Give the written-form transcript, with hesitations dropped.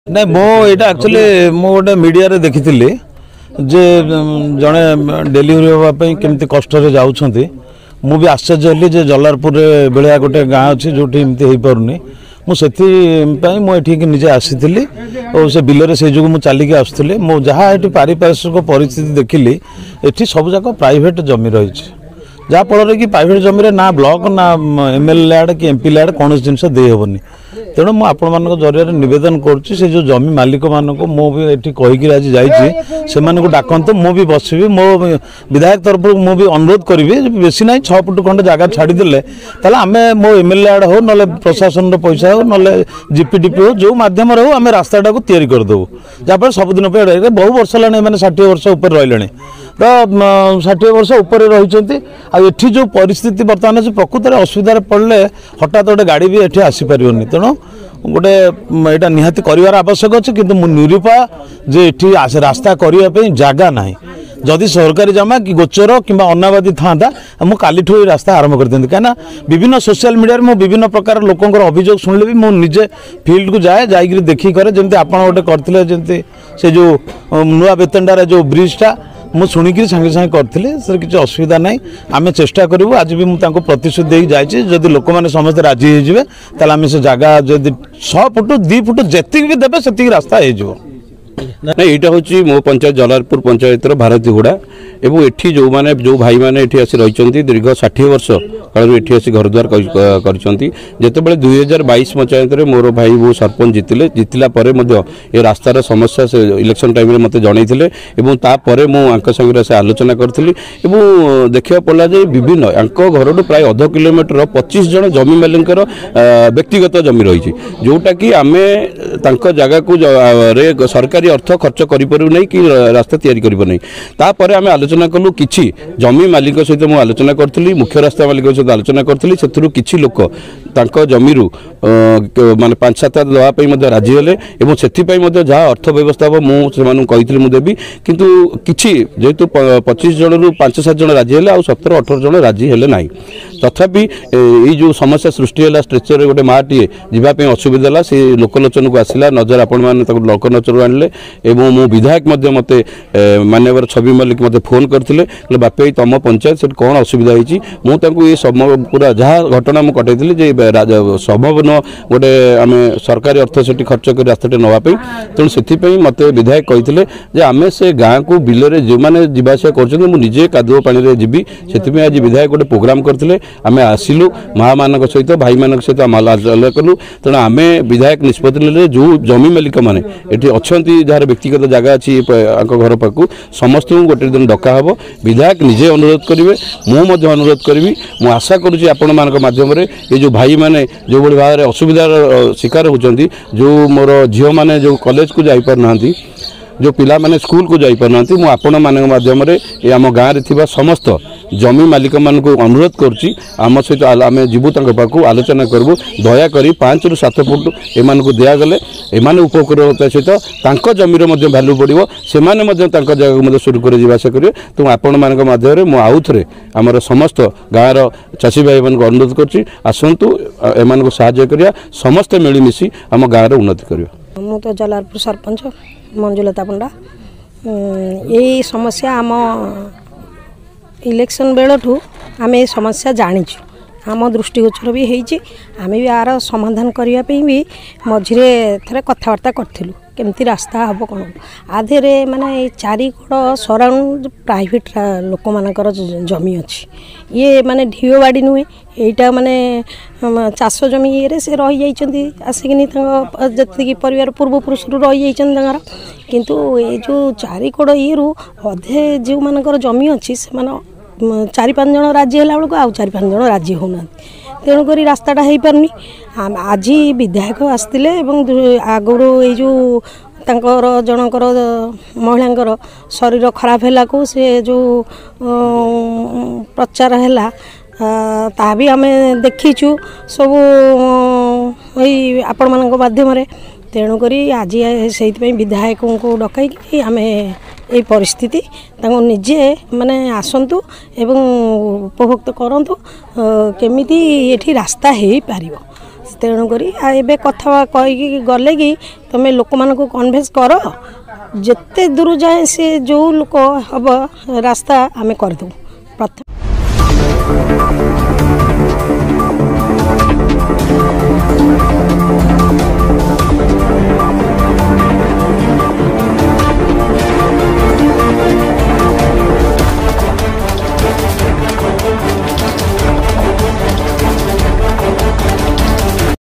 ନାଇଁ ମୁଁ ଏଇଟା ଆକ୍ଚୁଆଲି ମୁଁ ଗୋଟେ ମିଡ଼ିଆରେ ଦେଖିଥିଲି ଯେ ଜଣେ ଡେଲିଭରି ହେବା ପାଇଁ କେମିତି କଷ୍ଟରେ ଯାଉଛନ୍ତି। ମୁଁ ବି ଆଶ୍ଚର୍ଯ୍ୟ ହେଲି ଯେ ଜଲାଲପୁରରେ ଭଳିଆ ଗୋଟେ ଗାଁ ଅଛି ଯେଉଁଠି ଏମିତି ହେଇପାରୁନି। ମୁଁ ସେଥିପାଇଁ ମୁଁ ଏଠିକି ନିଜେ ଆସିଥିଲି ଓ ସେ ବିଲରେ ସେଇ ଯୋଗୁଁ ମୁଁ ଚାଲିକି ଆସୁଥିଲି। ମୁଁ ଯାହା ଏଠି ପାରିପାର୍ଶ୍ୱିକ ପରିସ୍ଥିତି ଦେଖିଲି ଏଠି ସବୁଯାକ ପ୍ରାଇଭେଟ୍ ଜମି ରହିଛି, ଯାହାଫଳରେ କି ପ୍ରାଇଭେଟ୍ ଜମିରେ ନା ବ୍ଲକ ନା MLA ଲ୍ୟାଣ୍ଡ କି MP ଲ୍ୟାଣ୍ଡ କୌଣସି ଜିନିଷ ଦେଇହେବନି। ତେଣୁ ମୁଁ ଆପଣମାନଙ୍କ ଜରିଆରେ ନିବେଦନ କରୁଛି ସେ ଯେଉଁ ଜମି ମାଲିକମାନଙ୍କୁ ମୁଁ ବି ଏଠି କହିକି ଆଜି ଯାଇଛି ସେମାନଙ୍କୁ ଡାକନ୍ତୁ, ମୁଁ ବି ବସିବି। ମୋ ବିଧାୟକ ତରଫରୁ ମୁଁ ବି ଅନୁରୋଧ କରିବି ବେଶୀ ନାହିଁ 6 ଫୁଟ ଖଣ୍ଡେ ଜାଗା ଛାଡ଼ିଦେଲେ ତାହେଲେ ଆମେ ମୋ MLA ଲ୍ୟାଣ୍ଡ ହେଉ ନହେଲେ ପ୍ରଶାସନର ପଇସା ହେଉ ନହେଲେ GPDP ହେଉ ଯେଉଁ ମାଧ୍ୟମରେ ହେଉ ଆମେ ରାସ୍ତାଟାକୁ ତିଆରି କରିଦେବୁ। ଯାହାଫଳରେ ସବୁଦିନ ପାଇଁ ବହୁ ବର୍ଷ ହେଲାଣି ଏମାନେ 60 ବର୍ଷ ଉପରେ ରହିଲେଣି ତ 60 ବର୍ଷ ଉପରେ ରହିଛନ୍ତି। ଆଉ ଏଠି ଯେଉଁ ପରିସ୍ଥିତି ବର୍ତ୍ତମାନ ଅଛି ପ୍ରକୃତରେ ଅସୁବିଧାରେ ପଡ଼ିଲେ ହଠାତ୍ ଗୋଟେ ଗାଡ଼ି ବି ଏଠି ଆସିପାରିବନି। ତେଣୁ ଗୋଟେ ଏଇଟା ନିହାତି କରିବାର ଆବଶ୍ୟକ ଅଛି, କିନ୍ତୁ ମୁଁ ନିରୁପାୟ ଯେ ଏଠି ରାସ୍ତା କରିବା ପାଇଁ ଜାଗା ନାହିଁ। ଯଦି ସରକାରୀ ଜମା କି ଗୋଚର କିମ୍ବା ଅନାବାଦୀ ଥାନ୍ତା ମୁଁ କାଲିଠୁ ଏଇ ରାସ୍ତା ଆରମ୍ଭ କରିଥାନ୍ତି। କାହିଁକିନା ବିଭିନ୍ନ ସୋସିଆଲ ମିଡ଼ିଆରେ ମୁଁ ବିଭିନ୍ନ ପ୍ରକାର ଲୋକଙ୍କର ଅଭିଯୋଗ ଶୁଣିଲେ ବି ମୁଁ ନିଜେ ଫିଲ୍ଡକୁ ଯାଇକିରି ଦେଖିକି କରେ। ଯେମିତି ଆପଣ ଗୋଟେ କରିଥିଲେ ଯେମିତି ସେ ଯେଉଁ ନୂଆ ବେତଣ୍ଡାରେ ଯେଉଁ ବ୍ରିଜ୍ଟା ମୁଁ ଶୁଣିକି ସାଙ୍ଗେ ସାଙ୍ଗେ କରିଥିଲି, ସେଥିରେ କିଛି ଅସୁବିଧା ନାହିଁ। ଆମେ ଚେଷ୍ଟା କରିବୁ। ଆଜି ବି ମୁଁ ତାଙ୍କୁ ପ୍ରତିଶ୍ରୁତି ଦେଇକି ଯାଇଛି ଯଦି ଲୋକମାନେ ସମସ୍ତେ ରାଜି ହେଇଯିବେ ତାହେଲେ ଆମେ ସେ ଜାଗା ଯଦି 6 ଫୁଟ 2 ଫୁଟ ଯେତିକି ବି ଦେବେ ସେତିକି ରାସ୍ତା ହେଇଯିବ। ना यहाँ हूँ मो पंचायत जलालपुर पंचायतर भारतीगुड़ा एवं एठी जो माने जो भाई माने एठी आसी रही दीर्घ 60 वर्ष काल एठी आसी घर द्वार करते 2022 पंचायत मोर भाई वो सरपंच जितला ये रास्तार समस्या से इलेक्शन टाइम रे मते जनईथिले एवं तापर मुझे संगे से आलोचना करी देखा पड़ा जे विभिन्न घर प्राय अध किलोमीटर 25 जन जमी मालिकर व्यक्तिगत जमी रही जोटा कि आमे जगह को सरकारी अर्थ खर्च करें कि रास्ता तैयारी करनी तापर आम आलोचना कलु कि जमी मालिक सहित मुझे आलोचना करी मुख्य रास्ता मालिक सहित आलोचना करी से किसी लोक जमी माने 5-7 देवाई राजी हेले जहाँ अर्थ व्यवस्था हम मुझे मुझे देवी किंतु किसी जेहेतु 25 जन रु 5-7 जन राजी हेले आ 17-18 जन राजी हेले ना तथापि ये जो समस्या सृष्टि है स्ट्रेचर गोटे माटीए जावाई असुविधा से लोकलोचन को आसला नजर आपण मैंने लोकनजर आनिले एवं मो विधायक मत माननीय छवि मल्लिक मत फोन करते बापी तुम पंचायत से कौन असुविधा होती ये सब पूरा जहाँ घटना मुझे कटई संभव न गोटे आम सरकारी अर्थ से खर्च कर रास्ता नापी तेणु से मत विधायक कहते आम से गाँव को बिलरे जो मैंने जावासा करजे कादुओ पानी जीवी से आज विधायक गोटे प्रोग्राम करते आम आसिलु माँ मान सहित भाई मान सहित आलोचना कलु तेणु आम विधायक निष्पत्ति ने जो जमी मालिक मैंने ये अच्छा जार व्यक्तिगत जगह अच्छी घर पाक समस्त गोटे दिन डका हम विधायक निजे अनुरोध करेंगे मुझे अनुरोध करी मु आशा करुँच आपण माध्यम ये जो भाई मैंने जो भाई भाव में असुविधार शिकार होती जो मोर झील मैंने जो कॉलेज को जापर ना जो पिला माने स्कूल को जापर ना मुझे आपण माध्यम आम गाँव में समस्त जमी मालिक मान को अनुरोध करुँची आम सहित आम जीवु पाक आलोचना करूँ दयाकोरी 5 ରୁ 7 फुट एमान को दिगले एमाने उपकृत सहित जमीर भैल्यू बढ़ो से जगह शुरू कर जावासा करेंगे तो आपण माध्यम मुझे आउ थे आमर समस्त गाँव चाषी भाई मान अनुरोध करुँची आसतु एमान को साहाय्य करिया समस्ते मिलमिशि आम गाँव उन्नति करिया। मु तो जलालपुर सरपंच मंजुलता पंडा यही समस्या आम इलेक्शन बेलू आम ये समस्या जाचु आम दृष्टिगोचर भी होती आम भी यार समाधान करने भी मझे थे कथबार्ता करूँ केमती रास्ता हम कौन आधे माने चारिकड़ सराउंड प्राइवेट लोक मानकर जमी अच्छी ये माने ढीओ बाड़ी नुहे यहीटा माने चाष जमी ये से रही जाइए आसिक जी परिवार पूर्वपुरुष रही जाइए किंतु ये जो चारिकड़ ये अधे जो मानकर जमी अच्छी से 4-5 जन राजी है बेलू आउ 4-5 जन राजी होना तेणुक रास्ताटा हो पारनी आज विधायक आसते आगुरी ये जो तांकर जनकर महिलांकर शरीर खराब है को से जो प्रचार है ता भी आम देखीचु सब यही आपण मान माध्यम तेणुक आज से विधायकों को डकई आम ये परिस्थिति निजे माने आसतु एवं उपभोक्त करंतु केमिति एठी रास्ता हो पारिबो तेणुक एबे कथा कहीकि गले कि तुम लोक मान कन्वेन्स कर जिते दूर जाए से जो लोक हम रास्ता आम करदे प्रथम।